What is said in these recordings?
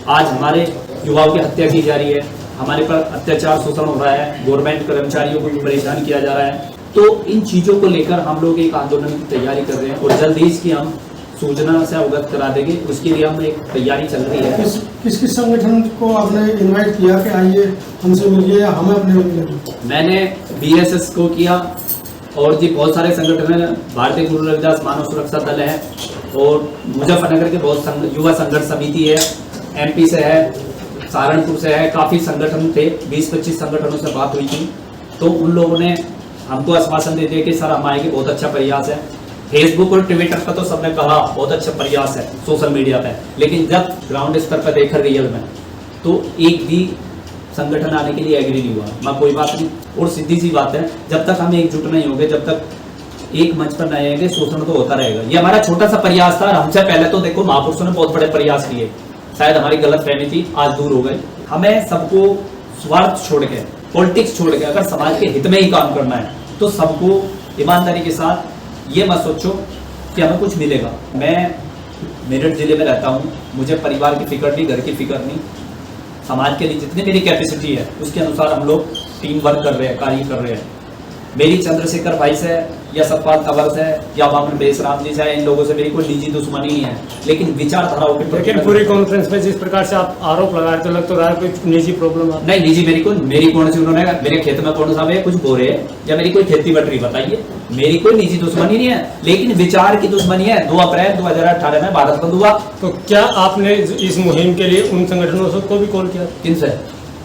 आज हमारे युवाओं की हत्या की जा रही है, हमारे पर अत्याचार शोषण हो रहा है, गवर्नमेंट कर्मचारियों को भी परेशान किया जा रहा है। तो इन चीजों को लेकर हम लोग एक आंदोलन की तैयारी कर रहे हैं और जल्दी इसकी हम सूचना से अवगत करा देंगे। उसके लिए हम एक तैयारी चल रही है। किस संगठन को आपने इनवाइट किया कि आइए हमसे मिलिए या हमें अपने मिलिए? मैंने BSS को किया और जी बहुत सारे संगठन हैं, भारतीय गुरु रविदास मानव सुरक्षा दल है और मुजफ्फरनगर के बहुत युवा संघर्ष समिति है, MP से है, सहारनपुर से है, काफ़ी संगठन थे, 20-25 संगठनों से बात हुई थी। तो उन लोगों ने हमको आश्वासन दे दिया कि सर हम आएंगे, बहुत अच्छा प्रयास है। फेसबुक और ट्विटर पर तो सबने कहा बहुत अच्छा प्रयास है सोशल मीडिया पे, लेकिन जब ग्राउंड स्तर पर देखा रियल में तो एक भी संगठन आने के लिए एग्री नहीं हुआ। मैं कोई बात नहीं, और सीधी सी बात है, जब तक हम एकजुट नहीं होंगे, जब तक एक मंच पर नहीं आएंगे, शोषण तो होता रहेगा। ये हमारा छोटा सा प्रयास था। हमसे पहले तो देखो महापुरुषों ने बहुत बड़े प्रयास किए, शायद हमारी गलत फहमी थी, आज दूर हो गए। हमें सबको स्वार्थ छोड़ के, पॉलिटिक्स छोड़ के, अगर समाज के हित में ही काम करना है तो सबको ईमानदारी के साथ, ये मत सोचो कि हमें कुछ मिलेगा। मैं मेरठ जिले में रहता हूँ, मुझे परिवार की फिक्र नहीं, घर की फिक्र नहीं, समाज के लिए जितनी मेरी कैपेसिटी है उसके अनुसार हम लोग टीम वर्क कर रहे हैं, कार्य कर रहे हैं। मेरी चंद्रशेखर भाई से या सतपाल तंवर से या वामन बेसराम जी से, इन लोगों से मेरी कोई निजी दुश्मनी नहीं है, लेकिन विचारधाराओं के, लेकिन पूरी कॉन्फ्रेंस में जिस प्रकार से आप आरोप लगा रहे तो लग तो रहा है कोई निजी प्रॉब्लम है। नहीं, निजी मेरी कौन सी, उन्होंने मेरे खेत में कौन सा है कुछ बो रहे हैं या मेरी कोई खेती बट रही, बताइए। मेरी कोई निजी दुश्मनी नहीं है, लेकिन विचार की दुश्मनी है। 2 अप्रैल 2018 में भारत बंद हुआ। तो क्या आपने इस मुहिम के लिए उन संगठनों को भी कॉल किया? किन से?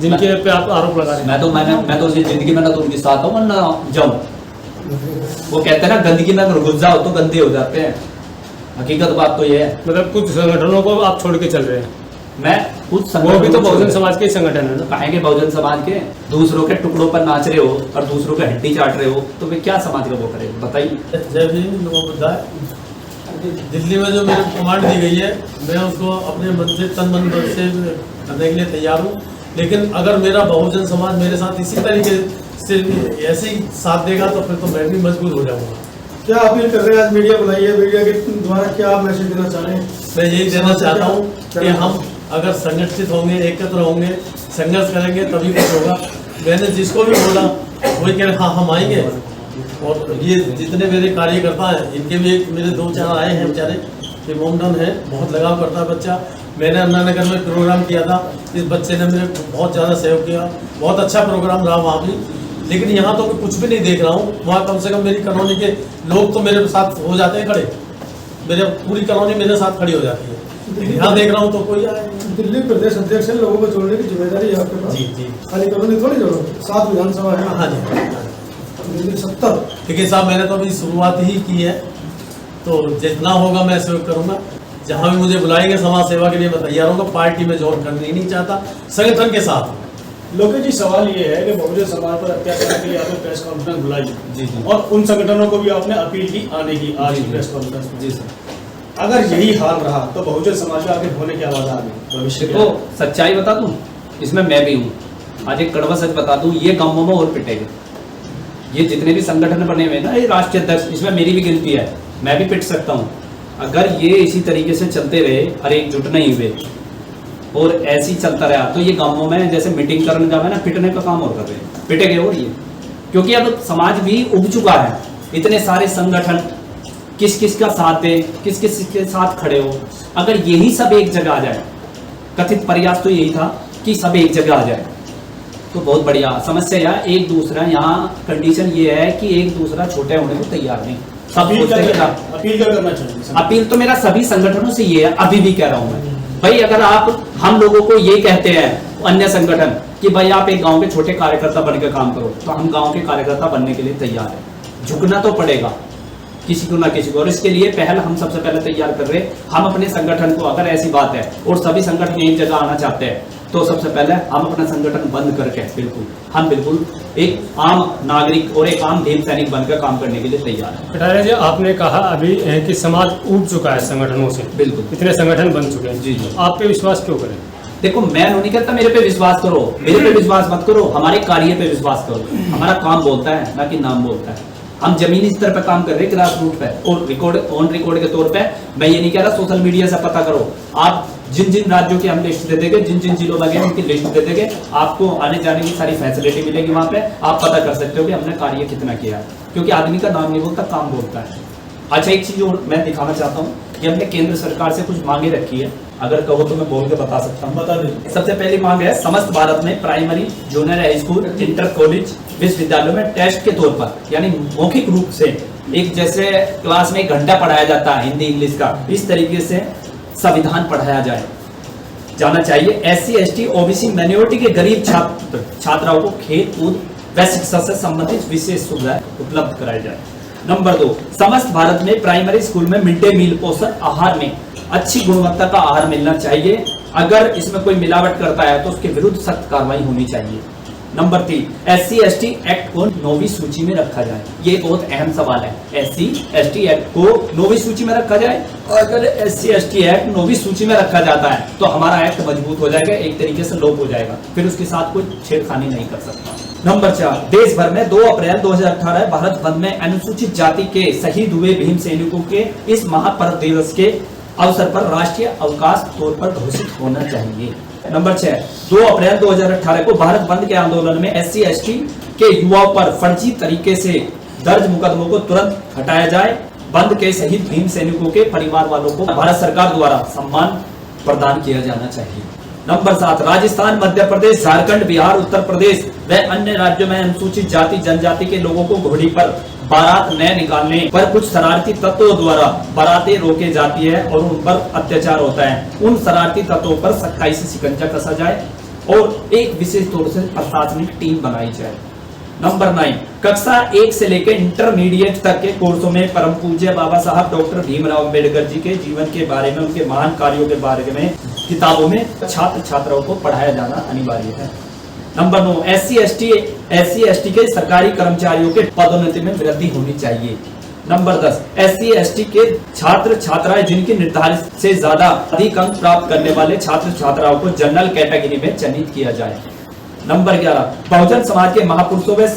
जिनके पे आप आरोप लगा रहे हैं? मैं तो जिंदगी में ना तो उनके साथ हूँ ना जाऊँ। वो कहते हैं ना गंदगी में अगर घुस जाओ तो गंदे हो जाते हैं, हकीकत बात तो ये है। मतलब कुछ संगठनों को आप छोड़ के चल रहे हैं? मैं कुछ वो भी तो बहुजन समाज के संगठन है ना? कहेंगे बहुजन समाज के, दूसरों के टुकड़ों पर नाच रहे हो और दूसरों के हड्डी चाट रहे हो तो वे क्या समाज का वो करे, बताइए। जय भीम, नमो बुद्धाय। दिल्ली में जो मेरे कमांड दी गई है, मैं उसको अपने मन से, तन मन से करने के लिए तैयार हूँ। लेकिन अगर मेरा बहुजन समाज मेरे साथ इसी तरीके से ऐसे ही साथ देगा तो फिर तो मैं भी मजबूत हो जाऊंगा। क्या अपील कर रहे हैं? आज मीडिया बुलाई है, मीडिया के द्वारा क्या मैसेज देना चाह रहे हैं? मैं यही देना चाहता हूँ कि हम अगर संगठित होंगे, एकत्र होंगे, संघर्ष करेंगे तभी कुछ होगा। मैंने जिसको भी बोला वही कह रहे हाँ हम आएंगे। और ये जितने मेरे कार्यकर्ता हैं इनके भी मेरे 2-4 आए हैं बेचारे, ये मोमडन है, बहुत लगाव करता है बच्चा। मैंने अन्नानगर में प्रोग्राम किया था, इस बच्चे ने मेरे बहुत ज़्यादा सहयोग किया, बहुत अच्छा प्रोग्राम रहा वहाँ भी। लेकिन यहाँ तो मैं कुछ भी नहीं देख रहा हूँ। वहाँ कम से कम मेरी कॉलोनी के लोग तो मेरे साथ हो जाते हैं खड़े, मेरे पूरी कॉलोनी मेरे साथ खड़ी हो जाती है। यहाँ देख रहा हूँ तो कोई आए। दिल्ली प्रदेश अध्यक्ष है, लोगों को जोड़ने की जिम्मेदारी है आपके पास। जी खाली कॉलोनी थोड़ी जोड़ो, 7 विधानसभा है। हाँ जी, दिल्ली 70। देखिए साहब, मैंने तो अभी शुरुआत ही की है, तो जितना होगा मैं सहयोग करूँगा। जहाँ भी मुझे बुलाएंगे समाज सेवा के लिए मैं तैयार हूँ। पार्टी में ज्वाइन करना ही नहीं चाहता, संगठन के साथ। लोकेश जी, सवाल ये है कि बहुजन समाज पर अत्याचार के लिए आपने प्रेस कॉन्फ्रेंस बुलाई जी और उन संगठनों को भी आपने अपील की आने की आज की प्रेस कॉन्फ्रेंस में। जी सर। अगर यही हाल रहा तो बहुजन समाज का आगे होने क्या वादा आगे भविष्य देखो, सच्चाई बता दूं, इसमें मैं भी हूँ। आज एक कड़वा सच बता दूं, ये गांवों में और पिटेगा। ये जितने भी संगठन बने हुए ना, ये राष्ट्रीय अध्यक्ष, इसमें मेरी भी गिनती है, मैं भी पिट सकता हूँ। अगर ये इसी तरीके से चलते रहे और एकजुट नहीं हुए और ऐसे ही चलता रहा तो ये गांवों में जैसे मीटिंग करने जावे ना, पिटने का काम और कर रहे हैं, पिटेंगे और ये। क्योंकि अब समाज भी उब चुका है, इतने सारे संगठन किस किस का साथ दे, किस किस के साथ खड़े हो। अगर यही सब एक जगह आ जाए, कथित प्रयास तो यही था कि सब एक जगह आ जाए तो बहुत बढ़िया। समस्या यहाँ एक दूसरा, यहाँ कंडीशन ये है कि एक दूसरा छोटे होने को तैयार नहीं। अपील क्या करना चाहिए? अपील तो मेरा सभी संगठनों से ये है, अभी भी कह रहा हूँ मैं, भाई अगर आप हम लोगों को ये कहते हैं अन्य संगठन कि भाई आप एक गांव के छोटे कार्यकर्ता बनकर काम करो, तो हम गांव के कार्यकर्ता बनने के लिए तैयार हैं। झुकना तो पड़ेगा किसी को ना किसी को, और इसके लिए पहल हम सबसे पहले तैयार कर रहे हैं। हम अपने संगठन को, अगर ऐसी बात है और सभी संगठन एक जगह आना चाहते हैं तो सबसे पहले हम अपना संगठन बंद करके बिल्कुल एक आम नागरिक और एक आम भीम सैनिक बनकर काम करने के लिए तैयार है। कटारिया जी, आपने कहा अभी कि समाज ऊब चुका है संगठनों से, बिल्कुल इतने संगठन बन चुके हैं। जी। आप पे विश्वास क्यों करें? देखो, मैं नहीं कहता मेरे पे विश्वास करो, मेरे पे विश्वास मत करो, हमारे कार्य पे विश्वास करो। हमारा काम बोलता है, ना कि नाम बोलता है। हम जमीनी स्तर पर काम कर रहे हैं, ग्रास रूट पे, और ऑन रिकॉर्ड के तौर पे। मैं ये नहीं कह रहा सोशल मीडिया से पता करो, आप जिन जिन राज्यों की हम लिस्ट दे देंगे, जिन जिन जिलों में गए उनकी लिस्ट दे देंगे, आपको आने जाने की सारी फैसिलिटी मिलेगी। वहां पे आप पता कर सकते हो कि हमने कार्य कितना किया है, क्योंकि आदमी का नाम नहीं बोलता, काम बोलता है। अच्छा, एक चीज और मैं दिखाना चाहता हूँ कि हमने केंद्र सरकार से कुछ मांगे रखी है, अगर कहो तो मैं बोल के बता सकता हूँ। बता दें। सबसे पहली मांग है, समस्त भारत में primary, junior high school, inter college, विश्वविद्यालयों में टेस्ट के तौर पर, यानी मौखिक रूप से, एक जैसे क्लास में 1 घंटा पढ़ाया जाता है हिंदी इंग्लिश का, इस तरीके से संविधान पढ़ाया जाना चाहिए। SC ST OBC माइनॉरिटी के गरीब छात्राओं को खेल कूद व शिक्षा से संबंधित विशेष सुविधाएं उपलब्ध कराई जाए। नंबर 2, समस्त भारत में प्राइमरी स्कूल में मिड डे मील पोषण आहार में अच्छी गुणवत्ता का आहार मिलना चाहिए। अगर इसमें कोई मिलावट करता है तो उसके विरुद्ध सख्त कार्रवाई होनी चाहिए। नंबर 3, SC ST एक्ट को 9वीं सूची में रखा जाए। ये बहुत अहम सवाल है। SC ST एक्ट को 9वीं सूची में रखा जाए। अगर SC ST एक्ट 9वीं सूची में रखा जाता है तो हमारा एक्ट मजबूत हो जाएगा, एक तरीके से लोप हो जाएगा, फिर उसके साथ कोई छेड़खानी नहीं कर सकता। नंबर 4, देश भर में 2 अप्रैल 2018 भारत बंद में अनुसूचित जाति के शहीद हुए भीम सैनिकों के इस महापर्व दिवस के अवसर पर राष्ट्रीय अवकाश तौर पर घोषित होना चाहिए। नंबर 6, 2 अप्रैल 2018 को भारत बंद के आंदोलन में SC ST के युवाओं पर फर्जी तरीके से दर्ज मुकदमों को तुरंत हटाया जाए। बंद के शहीद भीम सैनिकों के परिवार वालों को भारत सरकार द्वारा सम्मान प्रदान किया जाना चाहिए। नंबर 7, राजस्थान, मध्य प्रदेश, झारखंड, बिहार, उत्तर प्रदेश व अन्य राज्यों में अनुसूचित जाति जनजाति के लोगों को घोड़ी पर बारात न निकालने पर कुछ शरारती तत्वों द्वारा बारातें रोके जाती है और उन पर अत्याचार होता है। उन शरारती तत्वों पर सख्ताई से शिकंजा कसा जाए और एक विशेष तौर से प्रशासनिक टीम बनाई जाए। नंबर 9, कक्षा 1 से लेकर इंटरमीडिएट तक के कोर्सों में परम पूज्य बाबा साहब डॉक्टर भीमराव अंबेडकर जी के जीवन के बारे में, उनके महान कार्यों के बारे में किताबों में छात्र छात्राओं को पढ़ाया जाना अनिवार्य है। नंबर 9, SC ST के सरकारी कर्मचारियों के पदोन्नति में वृद्धि होनी चाहिए। नंबर 10, SC ST के छात्र छात्राएं जिनकी निर्धारित से ज्यादा अधिक अंक प्राप्त करने वाले छात्र छात्राओं को जनरल कैटेगरी में चयनित किया जाए। नंबर 11, बहुजन समाज के महापुरुषों व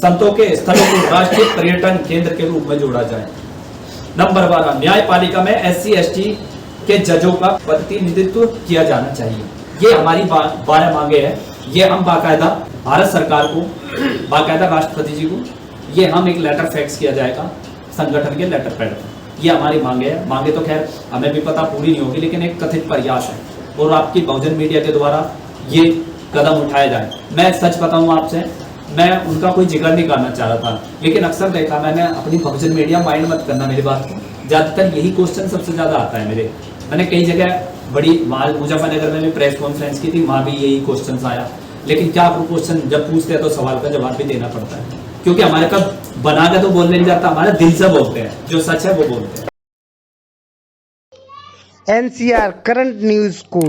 संतों के स्थलों को राष्ट्रीय पर्यटन केंद्र के रूप में जोड़ा जाए। नंबर 12, न्यायपालिका में SC ST के जजों का प्रतिनिधित्व किया जाना चाहिए। ये हमारी 12 मांगे हैं। ये हम बाकायदा भारत सरकार को, बाकायदा राष्ट्रपति जी को, ये हम एक लेटर फैक्स किया जाएगा संगठन के लेटर पैड पर। ये हमारी मांगे है। मांगे तो खैर हमें भी पता पूरी नहीं होगी, लेकिन एक कथित प्रयास है और आपकी बहुजन मीडिया के द्वारा ये कदम उठाया जाए। मैं सच बताऊं आपसे, मैं उनका कोई जिक्र नहीं करना चाह रहा था, लेकिन अक्सर देखा मैंने, अपनी बहुजन मीडिया माइंड मत करना मेरी बात को, ज्यादातर यही क्वेश्चन सबसे ज्यादा आता है मेरे। मैंने कई जगह बड़ी मुजफ्फरनगर में भी प्रेस कॉन्फ्रेंस की थी, वहां भी यही क्वेश्चन आया। लेकिन क्या क्वेश्चन जब पूछते हैं तो सवाल का जवाब भी देना पड़ता है, क्योंकि हमारे का बना के तो बोलने नहीं जाता, हमारे दिल से बोलते हैं, जो सच है वो बोलते हैं। NCR करंट न्यूज़ को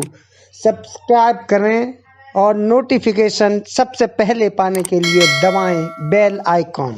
सब्सक्राइब करें और नोटिफिकेशन सबसे पहले पाने के लिए दबाएं बेल आइकॉन।